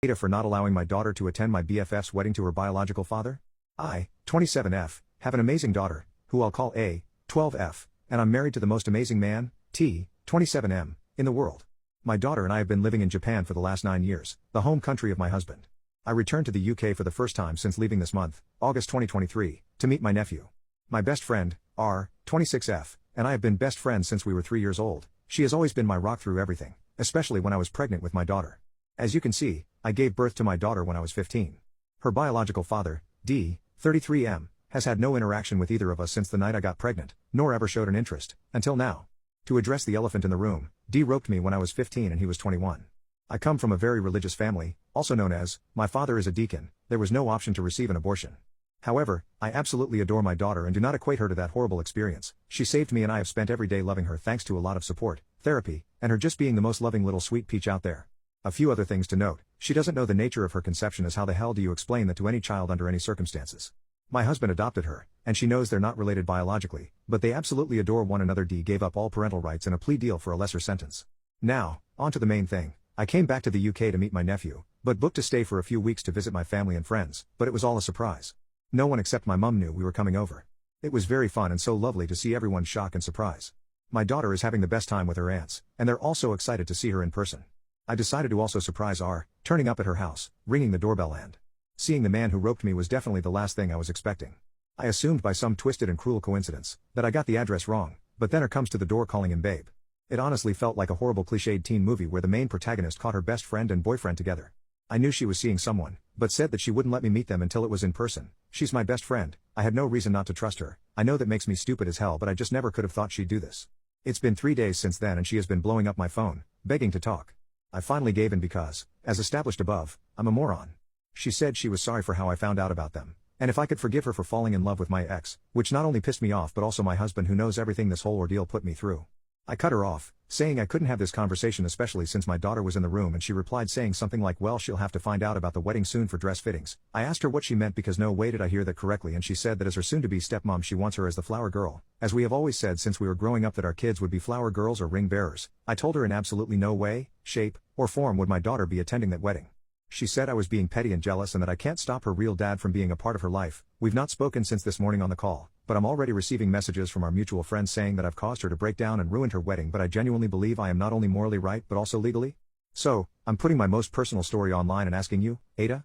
AITAH for not allowing my daughter to attend my BFF's wedding to her biological father? I, 27F, have an amazing daughter, who I'll call A, 12F, and I'm married to the most amazing man, T, 27M, in the world. My daughter and I have been living in Japan for the last 9 years, the home country of my husband. I returned to the UK for the first time since leaving this month, August 2023, to meet my nephew. My best friend, R, 26F, and I have been best friends since we were 3 years old. She has always been my rock through everything, especially when I was pregnant with my daughter. As you can see, I gave birth to my daughter when I was 15. Her biological father, D, 33M, has had no interaction with either of us since the night I got pregnant, nor ever showed an interest, until now. To address the elephant in the room, D roped me when I was 15 and he was 21. I come from a very religious family, also known as, my father is a deacon. There was no option to receive an abortion. However, I absolutely adore my daughter and do not equate her to that horrible experience. She saved me and I have spent every day loving her thanks to a lot of support, therapy, and her just being the most loving little sweet peach out there. A few other things to note: she doesn't know the nature of her conception, as how the hell do you explain that to any child under any circumstances? My husband adopted her, and she knows they're not related biologically, but they absolutely adore one another. D gave up all parental rights in a plea deal for a lesser sentence. Now, on to the main thing. I came back to the UK to meet my nephew, but booked to stay for a few weeks to visit my family and friends, but it was all a surprise. No one except my mum knew we were coming over. It was very fun and so lovely to see everyone's shock and surprise. My daughter is having the best time with her aunts, and they're also excited to see her in person. I decided to also surprise R, turning up at her house, ringing the doorbell, and seeing the man who roped me was definitely the last thing I was expecting. I assumed by some twisted and cruel coincidence that I got the address wrong, but then her comes to the door calling him babe. It honestly felt like a horrible cliched teen movie where the main protagonist caught her best friend and boyfriend together. I knew she was seeing someone, but said that she wouldn't let me meet them until it was in person. She's my best friend. I had no reason not to trust her. I know that makes me stupid as hell, but I just never could have thought she'd do this. It's been 3 days since then and she has been blowing up my phone, begging to talk. I finally gave in because, as established above, I'm a moron. She said she was sorry for how I found out about them, and if I could forgive her for falling in love with my ex, which not only pissed me off but also my husband, who knows everything this whole ordeal put me through. I cut her off, saying I couldn't have this conversation, especially since my daughter was in the room, and she replied saying something like, well, she'll have to find out about the wedding soon for dress fittings. I asked her what she meant because no way did I hear that correctly, and she said that as her soon-to-be stepmom she wants her as the flower girl, as we have always said since we were growing up that our kids would be flower girls or ring bearers. I told her in absolutely no way, shape, or form would my daughter be attending that wedding. She said I was being petty and jealous and that I can't stop her real dad from being a part of her life. We've not spoken since this morning on the call, but I'm already receiving messages from our mutual friends saying that I've caused her to break down and ruined her wedding, but I genuinely believe I am not only morally right but also legally. So, I'm putting my most personal story online and asking you, AITAH,